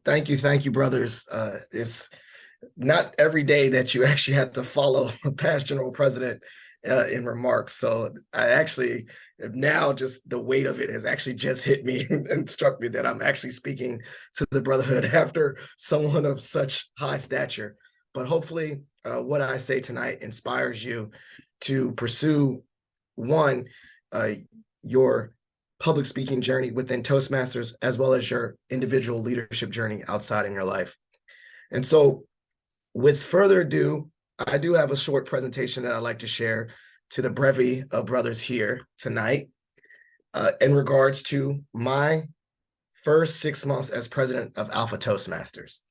Thank you, brothers. It's not every day that you actually have to follow a past general president in remarks. So I actually now just the weight of it has actually just hit me and struck me that I'm actually speaking to the brotherhood after someone of such high stature. But hopefully, what I say tonight inspires you to pursue one, uh, your public speaking journey within Toastmasters, as well as your individual leadership journey outside in your life. And so, with further ado, I do have a short presentation that I'd like to share to the brevity of brothers here tonight in regards to my first 6 months as president of Alpha Toastmasters.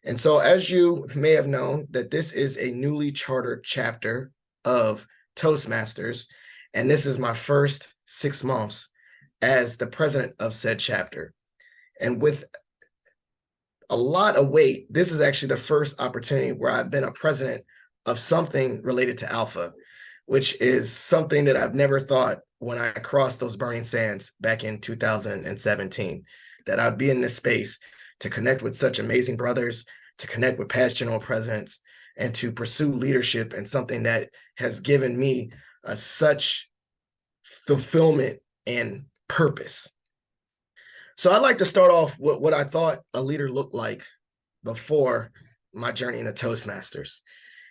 And so, as you may have known, that this is a newly chartered chapter of Toastmasters, and this is my first 6 months as the president of said chapter. And with a lot of weight, this is actually the first opportunity where I've been a president of something related to Alpha, which is something that I've never thought when I crossed those burning sands back in 2017, that I'd be in this space to connect with such amazing brothers, to connect with past general presidents, and to pursue leadership in something that has given me such fulfillment and purpose. So I'd like to start off with what I thought a leader looked like before my journey into Toastmasters.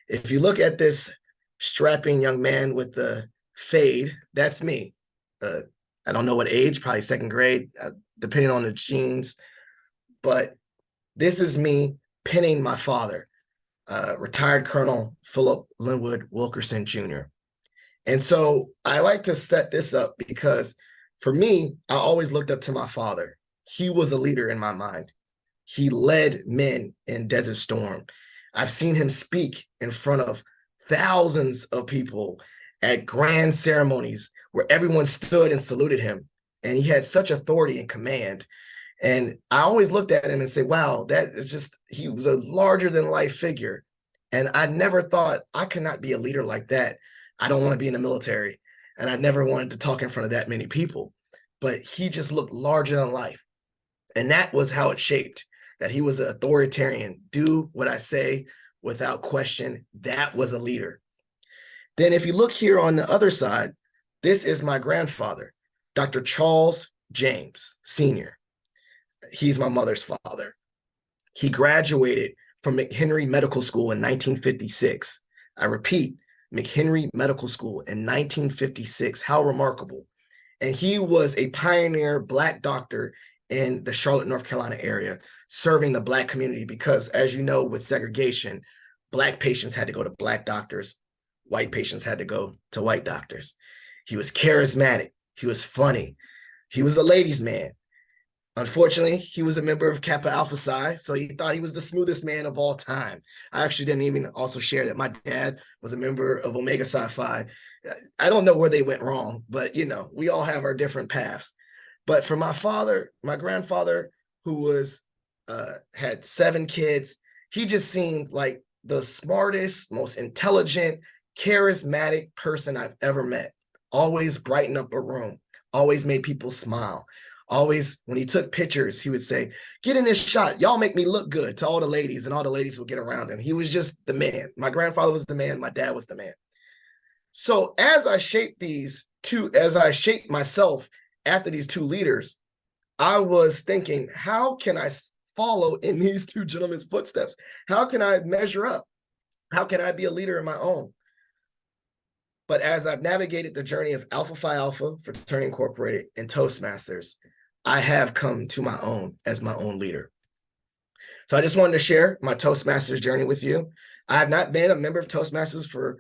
If you look at this strapping young man with the fade, that's me. I don't know what age, probably second grade, depending on the genes. But this is me pinning my father, retired Colonel Philip Linwood Wilkerson Jr. And so I like to set this up because for me, I always looked up to my father. He was a leader in my mind. He led men in Desert Storm. I've seen him speak in front of thousands of people at grand ceremonies where everyone stood and saluted him. And he had such authority and command. And I always looked at him and said, wow, that is just, he was a larger than life figure. And I never thought I could not be a leader like that. I don't want to be in the military. And I never wanted to talk in front of that many people. But he just looked larger than life. And that was how it shaped, that he was an authoritarian. Do what I say without question. That was a leader. Then if you look here on the other side, this is my grandfather, Dr. Charles James Sr. He's my mother's father. He graduated from McHenry Medical School in 1956. I repeat, McHenry Medical School in 1956. How remarkable. And he was a pioneer Black doctor in the Charlotte, North Carolina area, serving the Black community because, as you know, with segregation, Black patients had to go to Black doctors, white patients had to go to white doctors. He was charismatic. He was funny. He was a ladies' man. Unfortunately, he was a member of Kappa Alpha Psi, so he thought he was the smoothest man of all time. I actually didn't even also share that my dad was a member of Omega Psi Phi. I don't know where they went wrong, but, you know, we all have our different paths. But for my father, my grandfather, who was had 7 kids, he just seemed like the smartest, most intelligent, charismatic person I've ever met. Always brightened up a room, always made people smile. Always, when he took pictures, he would say, get in this shot. Y'all make me look good to all the ladies, and all the ladies would get around him. He was just the man. My grandfather was the man. My dad was the man. So as I shaped myself after these 2 leaders, I was thinking, how can I follow in these 2 gentlemen's footsteps? How can I measure up? How can I be a leader of my own? But as I've navigated the journey of Alpha Phi Alpha, Fraternity Incorporated, and Toastmasters, I have come to my own as my own leader. So I just wanted to share my Toastmasters journey with you. I have not been a member of Toastmasters for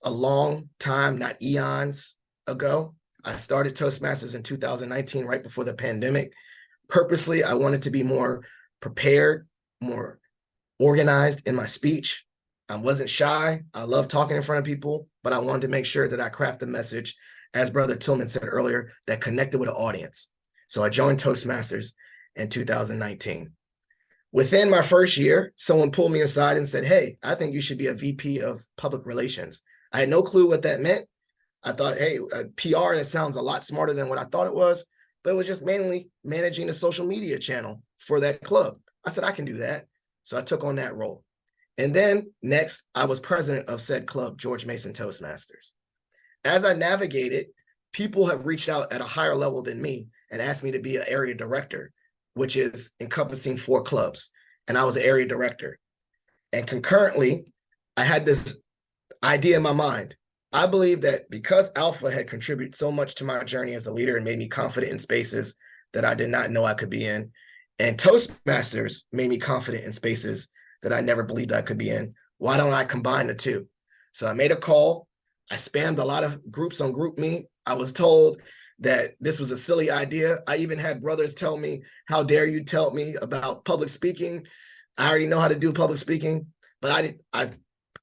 a long time, not eons ago. I started Toastmasters in 2019, right before the pandemic. Purposely, I wanted to be more prepared, more organized in my speech. I wasn't shy. I love talking in front of people, but I wanted to make sure that I craft the message, as Brother Tillman said earlier, that connected with the audience. So I joined Toastmasters in 2019. Within my first year, someone pulled me aside and said, hey, I think you should be a VP of public relations. I had no clue what that meant. I thought, hey, PR, that sounds a lot smarter than what I thought it was. but it was just mainly managing the social media channel for that club. I said, I can do that. So I took on that role. And then next, I was president of said club, George Mason Toastmasters. As I navigated, people have reached out at a higher level than me and asked me to be an area director, which is encompassing 4 clubs. And I was an area director. And concurrently, I had this idea in my mind. I believe that because Alpha had contributed so much to my journey as a leader and made me confident in spaces that I did not know I could be in, and Toastmasters made me confident in spaces that I never believed I could be in, why don't I combine the two? So I made a call. I spammed a lot of groups on GroupMe. I was told that this was a silly idea. I even had brothers tell me, how dare you tell me about public speaking? I already know how to do public speaking, but I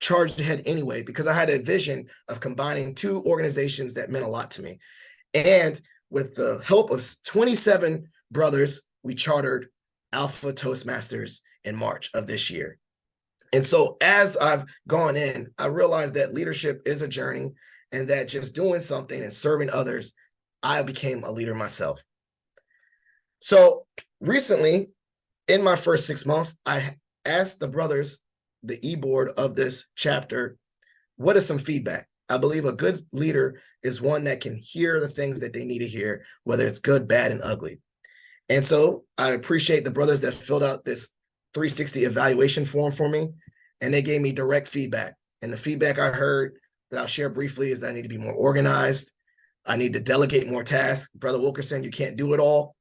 charged ahead anyway because I had a vision of combining 2 organizations that meant a lot to me. And with the help of 27 brothers, we chartered Alpha Toastmasters in March of this year. And so as I've gone in, I realized that leadership is a journey and that just doing something and serving others, I became a leader myself. So recently, in my first 6 months, I asked the brothers, the e-board of this chapter, what is some feedback? I believe a good leader is one that can hear the things that they need to hear, whether it's good, bad, and ugly. And so I appreciate the brothers that filled out this 360 evaluation form for me, and they gave me direct feedback. And the feedback I heard that I'll share briefly is that I need to be more organized. I need to delegate more tasks. Brother Wilkerson, you can't do it all.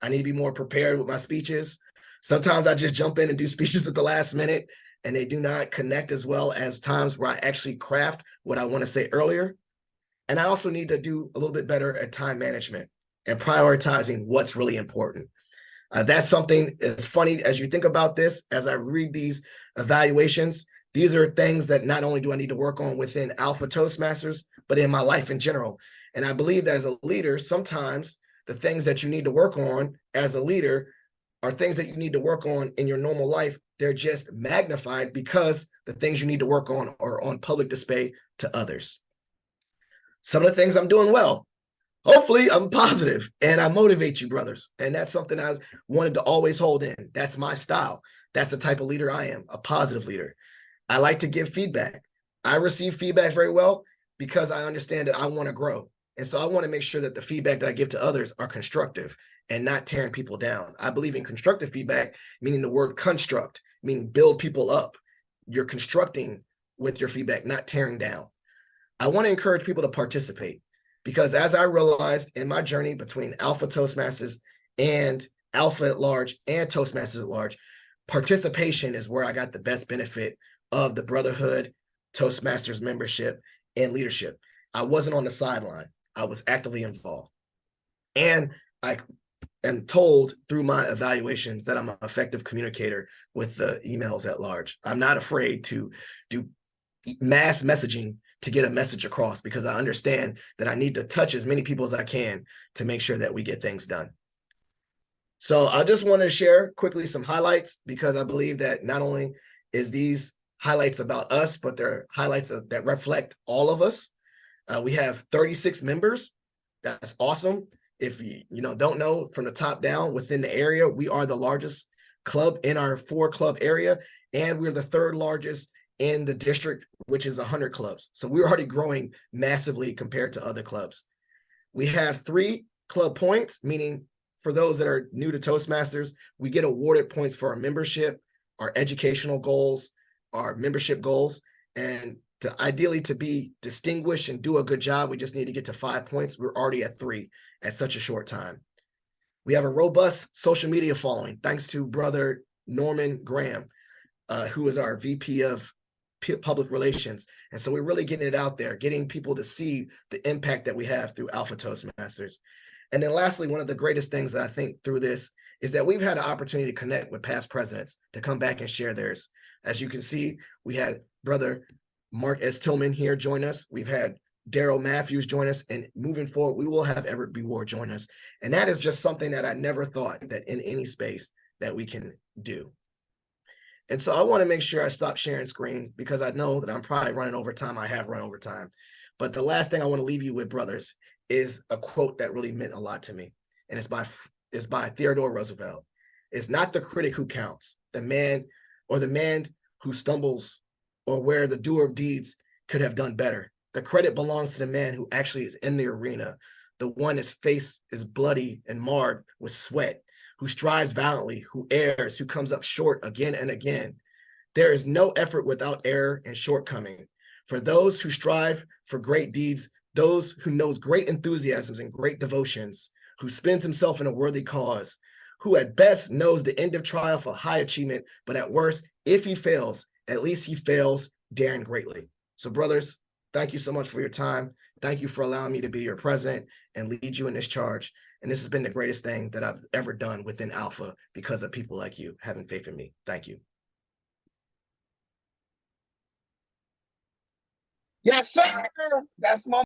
I need to be more prepared with my speeches. Sometimes I just jump in and do speeches at the last minute, and they do not connect as well as times where I actually craft what I want to say earlier. And I also need to do a little bit better at time management and prioritizing what's really important. That's something that's funny as you think about this, as I read these evaluations, these are things that not only do I need to work on within Alpha Toastmasters, but in my life in general. And I believe that as a leader, sometimes the things that you need to work on as a leader are things that you need to work on in your normal life. They're just magnified because the things you need to work on are on public display to others. Some of the things I'm doing well. Hopefully I'm positive and I motivate you, brothers. And that's something I wanted to always hold in. That's my style. That's the type of leader I am, a positive leader. I like to give feedback. I receive feedback very well because I understand that I want to grow. And so I want to make sure that the feedback that I give to others are constructive and not tearing people down. I believe in constructive feedback, meaning the word construct, meaning build people up. You're constructing with your feedback, not tearing down. I want to encourage people to participate because as I realized in my journey between Alpha Toastmasters and Alpha at large and Toastmasters at large, participation is where I got the best benefit of the brotherhood, Toastmasters membership, and leadership. I wasn't on the sideline. I was actively involved. And I am told through my evaluations that I'm an effective communicator with the emails at large. I'm not afraid to do mass messaging to get a message across because I understand that I need to touch as many people as I can to make sure that we get things done. So I just want to share quickly some highlights because I believe that not only is these highlights about us, but they're highlights that reflect all of us. We have 36 members. That's awesome. If you don't know from the top down within the area, we are the largest club in our 4-club area, and we're the 3rd largest in the district, which is 100 clubs. So we're already growing massively compared to other clubs. We have 3 club points, meaning for those that are new to Toastmasters, we get awarded points for our membership, our educational goals, our membership goals, and ideally to be distinguished and do a good job, we just need to get to 5 points. We're already at 3 at such a short time. We have a robust social media following, thanks to brother Norman Graham, who is our VP of public relations. And so we're really getting it out there, getting people to see the impact that we have through Alpha Toastmasters. And then lastly, one of the greatest things that I think through this is that we've had an opportunity to connect with past presidents to come back and share theirs. As you can see, we had brother Mark S. Tillman here join us. We've had Daryl Matthews join us, and moving forward, we will have Everett B. Ward join us. And that is just something that I never thought that in any space that we can do. And so I want to make sure I stop sharing screen because I know that I'm probably running over time. I have run over time. But the last thing I want to leave you with, brothers, is a quote that really meant a lot to me. and it's by Theodore Roosevelt. It's not the critic who counts, the man who stumbles, or where the doer of deeds could have done better. The credit belongs to the man who actually is in the arena, the one whose face is bloody and marred with sweat, who strives valiantly, who errs, who comes up short again and again. There is no effort without error and shortcoming. For those who strive for great deeds, those who knows great enthusiasms and great devotions, who spends himself in a worthy cause, who at best knows the end of trial for high achievement, but at worst, if he fails, at least he fails daring greatly. So brothers, thank you so much for your time. Thank you for allowing me to be your president and lead you in this charge. And this has been the greatest thing that I've ever done within Alpha because of people like you having faith in me. Thank you. Yes, sir. That's my